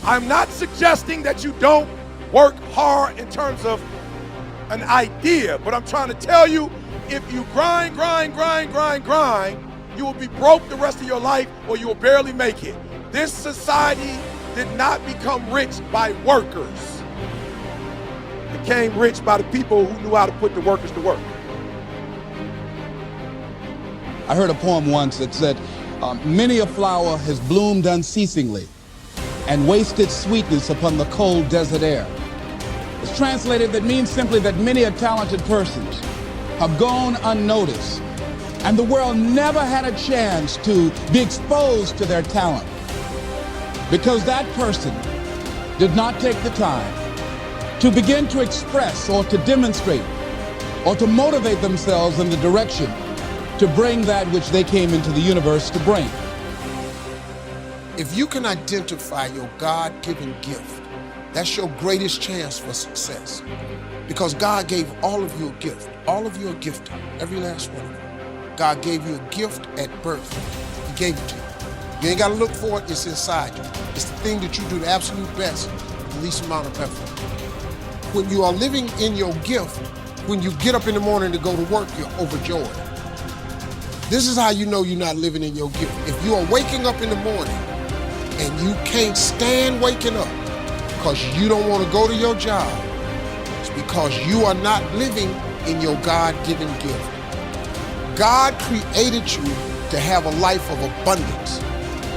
I'm not suggesting that you don't work hard in terms of an idea, but I'm trying to tell you, if you grind, you will be broke the rest of your life or you will barely make it. This society did not become rich by workers. It became rich by the people who knew how to put the workers to work. I heard a poem once that said, many a flower has bloomed unceasingly and wasted sweetness upon the cold desert air. It's translated, that means simply that many a talented persons have gone unnoticed, and the world never had a chance to be exposed to their talent because that person did not take the time to begin to express or to demonstrate or to motivate themselves in the direction to bring that which they came into the universe to bring. If you can identify your God-given gift, that's your greatest chance for success. Because God gave all of you a gift. All of you are gifted, every last one of you. God gave you a gift at birth. He gave it to you. You ain't got to look for it, it's inside you. It's the thing that you do the absolute best with the least amount of effort. When you are living in your gift, when you get up in the morning to go to work, you're overjoyed. This is how you know you're not living in your gift. If you are waking up in the morning and you can't stand waking up because you don't want to go to your job, it's because you are not living in your God-given gift. God created you to have a life of abundance,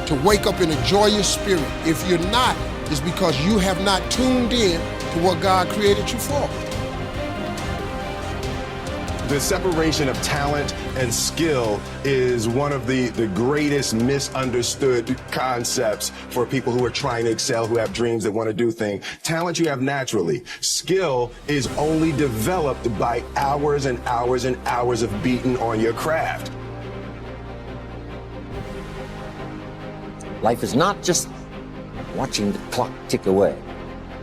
to wake up in a joyous spirit. If you're not, it's because you have not tuned in to what God created you for. The separation of talent and skill is one of the greatest misunderstood concepts for people who are trying to excel, who have dreams that want to do things. Talent you have naturally. Skill is only developed by hours and hours and hours of beating on your craft. Life is not just watching the clock tick away.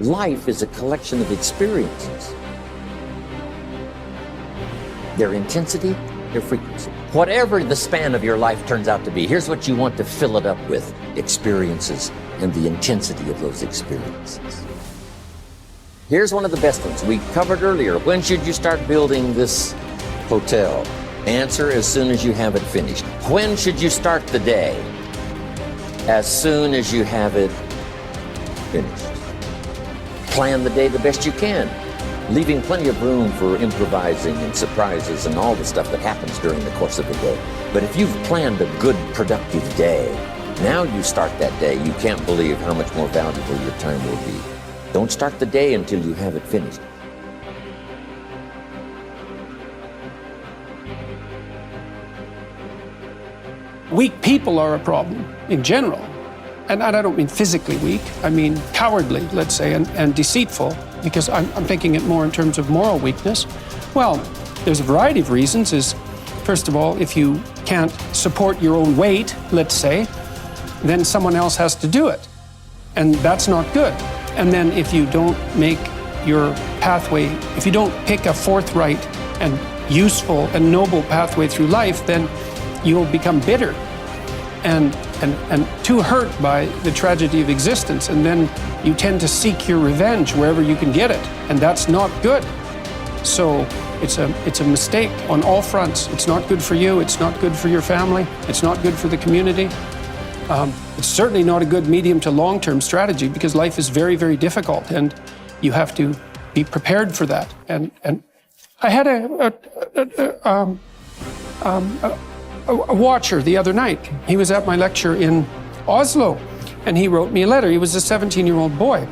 Life is a collection of experiences. Their intensity, their frequency. Whatever the span of your life turns out to be, here's what you want to fill it up with: experiences and the intensity of those experiences. Here's one of the best ones we covered earlier. When should you start building this hotel? Answer: as soon as you have it finished. When should you start the day? As soon as you have it finished. Plan the day the best you can, leaving plenty of room for improvising and surprises and all the stuff that happens during the course of the day. But if you've planned a good, productive day, now you start that day, you can't believe how much more valuable your time will be. Don't start the day until you have it finished. Weak people are a problem in general. And I don't mean physically weak, I mean cowardly, let's say, and deceitful, because I'm thinking it more in terms of moral weakness. Well, there's a variety of reasons. First of all, if you can't support your own weight, let's say, then someone else has to do it. And that's not good. And then if you don't make your pathway, if you don't pick a forthright and useful and noble pathway through life, then you'll become bitter and too hurt by the tragedy of existence, and then you tend to seek your revenge wherever you can get it, and that's not good. So it's a mistake on all fronts. It's not good for you, it's not good for your family, it's not good for the community. It's certainly not a good medium to long-term strategy, because life is very, very difficult, and you have to be prepared for that. And I had a watcher the other night. He was at my lecture in Oslo, and he wrote me a letter. He was a 17-year-old boy,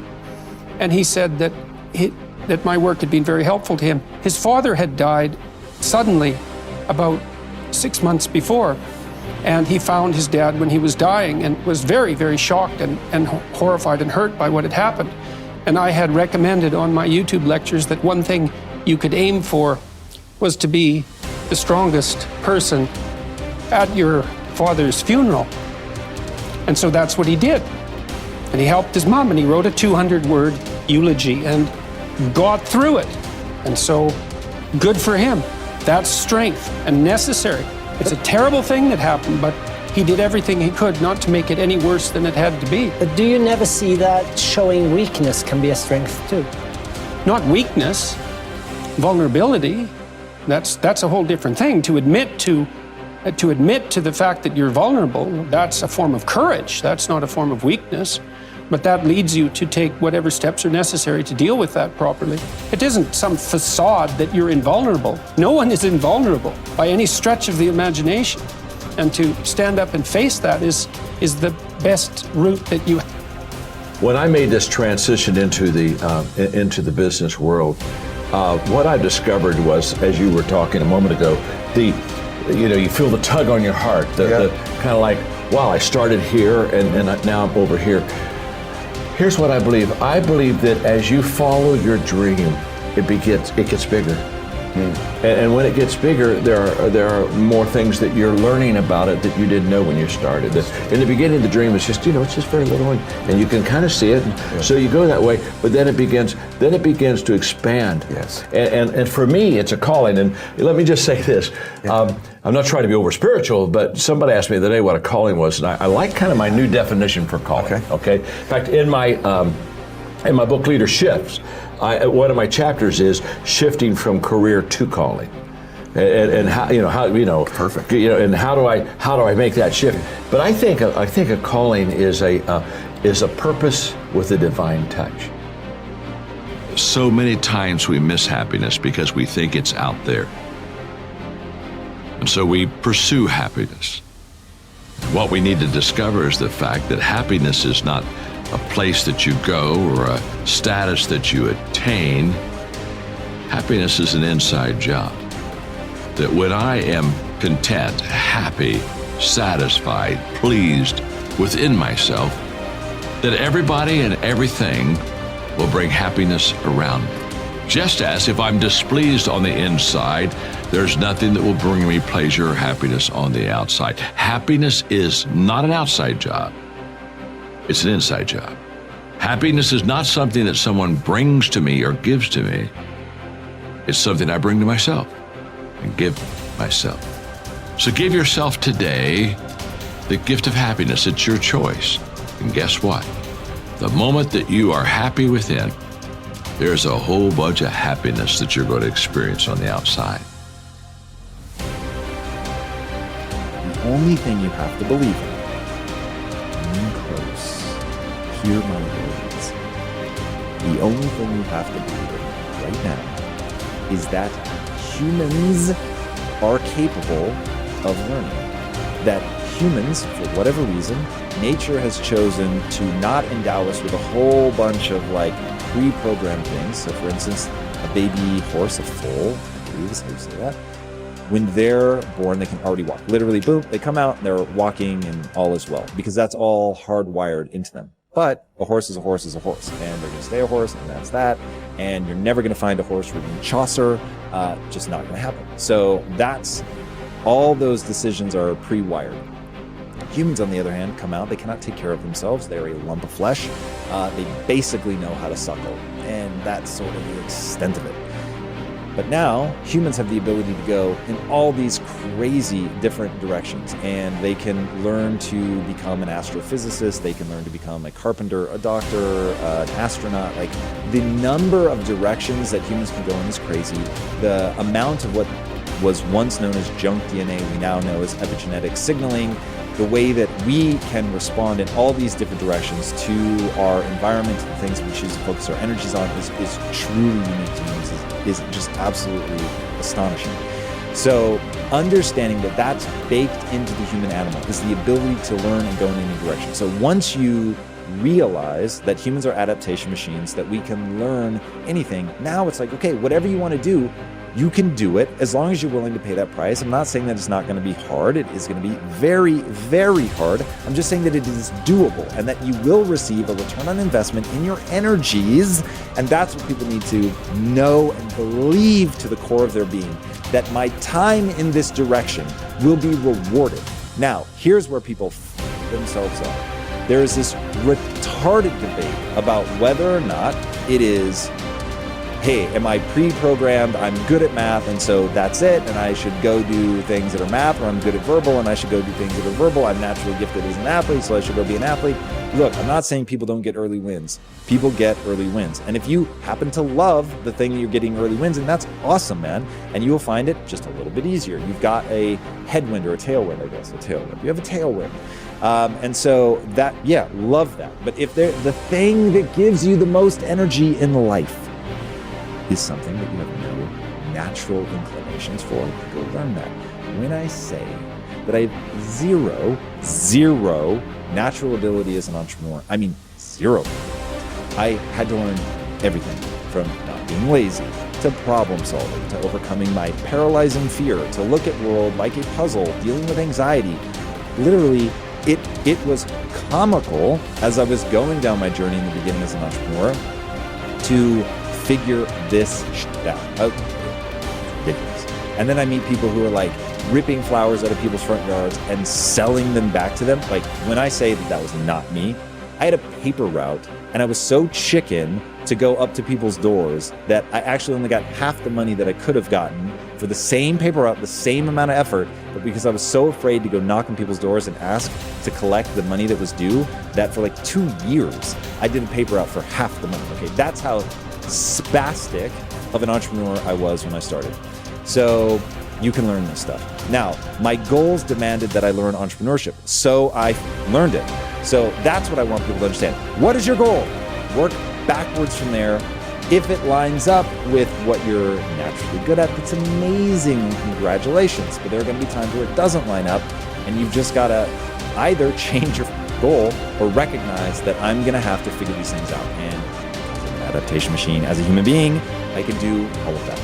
and he said that my work had been very helpful to him. His father had died suddenly about 6 months before, and he found his dad when he was dying and was very, very shocked and horrified and hurt by what had happened. And I had recommended on my YouTube lectures that one thing you could aim for was to be the strongest person at your father's funeral. And so that's what he did. And he helped his mom, and he wrote a 200-word eulogy and got through it. And so, good for him. That's strength and necessary. It's a terrible thing that happened, but he did everything he could not to make it any worse than it had to be. But do you never see that showing weakness can be a strength too? Not weakness, vulnerability. That's a whole different thing. To admit to the fact that you're vulnerable, that's a form of courage. That's not a form of weakness. But that leads you to take whatever steps are necessary to deal with that properly. It isn't some facade that you're invulnerable. No one is invulnerable by any stretch of the imagination. And to stand up and face that is the best route that you have. When I made this transition into the business world, what I discovered was, as you were talking a moment ago, you feel the tug on your heart, the kind of like, wow, I started here and now I'm over here. Here's what I believe. I believe that as you follow your dream, it gets bigger. And when it gets bigger, there are more things that you're learning about it that you didn't know when you started. In the beginning, the dream is just, it's just very little, and you can kind of see it. So you go that way, but then it begins to expand. Yes. And for me, it's a calling. And let me just say this. I'm not trying to be over spiritual, but somebody asked me the other day what a calling was, and I like kind of my new definition for calling. Okay. In fact, in my book, Leader Shifts, one of my chapters is shifting from career to calling, and how perfect. And how do I make that shift? But I think a calling is a purpose with a divine touch. So many times we miss happiness because we think it's out there, and so we pursue happiness. What we need to discover is the fact that happiness is not a place that you go or a status that you attain. Happiness is an inside job. That when I am content, happy, satisfied, pleased within myself, that everybody and everything will bring happiness around me. Just as if I'm displeased on the inside, there's nothing that will bring me pleasure or happiness on the outside. Happiness is not an outside job. It's an inside job. Happiness is not something that someone brings to me or gives to me. It's something I bring to myself and give myself. So give yourself today the gift of happiness. It's your choice. And guess what? The moment that you are happy within, there's a whole bunch of happiness that you're going to experience on the outside. The only thing you have to believe in, hear my words. The only thing you have to believe in right now is that humans are capable of learning. That humans, for whatever reason, nature has chosen to not endow us with a whole bunch of pre-programmed things. So for instance, a baby horse, a foal, I believe is how you say that. When they're born, they can already walk. Literally, boom, they come out and they're walking and all is well, because that's all hardwired into them. But a horse is a horse is a horse, and they're going to stay a horse, and that's that. And you're never going to find a horse reading Chaucer, just not going to happen. So that's all those decisions are pre-wired. Humans, on the other hand, come out, they cannot take care of themselves. They're a lump of flesh. They basically know how to suckle, and that's sort of the extent of it. But now humans have the ability to go in all these crazy different directions, and they can learn to become an astrophysicist, they can learn to become a carpenter, a doctor, an astronaut. The number of directions that humans can go in is crazy. The amount of what was once known as junk DNA we now know as epigenetic signaling. The way that we can respond in all these different directions to our environment and things we choose to focus our energies on is truly unique to humans, is just absolutely astonishing. So understanding that that's baked into the human animal is the ability to learn and go in any direction. So once you realize that humans are adaptation machines, that we can learn anything, now it's okay, whatever you want to do, you can do it as long as you're willing to pay that price. I'm not saying that it's not going to be hard. It is going to be very, very hard. I'm just saying that it is doable and that you will receive a return on investment in your energies. And that's what people need to know and believe to the core of their being, that my time in this direction will be rewarded. Now, here's where people f themselves up. There is this retarded debate about whether or not it is, hey, am I pre-programmed? I'm good at math, and so that's it, and I should go do things that are math, or I'm good at verbal, and I should go do things that are verbal. I'm naturally gifted as an athlete, so I should go be an athlete. Look, I'm not saying people don't get early wins. People get early wins. And if you happen to love the thing that you're getting early wins, and that's awesome, man. And you will find it just a little bit easier. You've got a headwind or a tailwind, I guess, a tailwind. You have a tailwind. And so that, yeah, love that. But if the thing that gives you the most energy in life is something that you have no natural inclinations for, go learn that. When I say that I have zero natural ability as an entrepreneur, I mean zero. I had to learn everything from not being lazy, to problem solving, to overcoming my paralyzing fear, to look at world like a puzzle, dealing with anxiety. Literally, it was comical as I was going down my journey in the beginning as an entrepreneur to figure this shit out. Ridiculous. And then I meet people who are like ripping flowers out of people's front yards and selling them back to them. Like, when I say that was not me, I had a paper route and I was so chicken to go up to people's doors that I actually only got half the money that I could have gotten for the same paper route, the same amount of effort, but because I was so afraid to go knock on people's doors and ask to collect the money that was due, that for like 2 years, I did a paper route for half the money. Okay, that's how spastic of an entrepreneur I was when I started. So you can learn this stuff. Now, my goals demanded that I learn entrepreneurship, so I learned it. So that's what I want people to understand. What is your goal? Work backwards from there. If it lines up with what you're naturally good at, that's amazing. Congratulations. But there are going to be times where it doesn't line up, and you've just got to either change your goal or recognize that I'm going to have to figure these things out. And as an adaptation machine, as a human being, I can do all of that.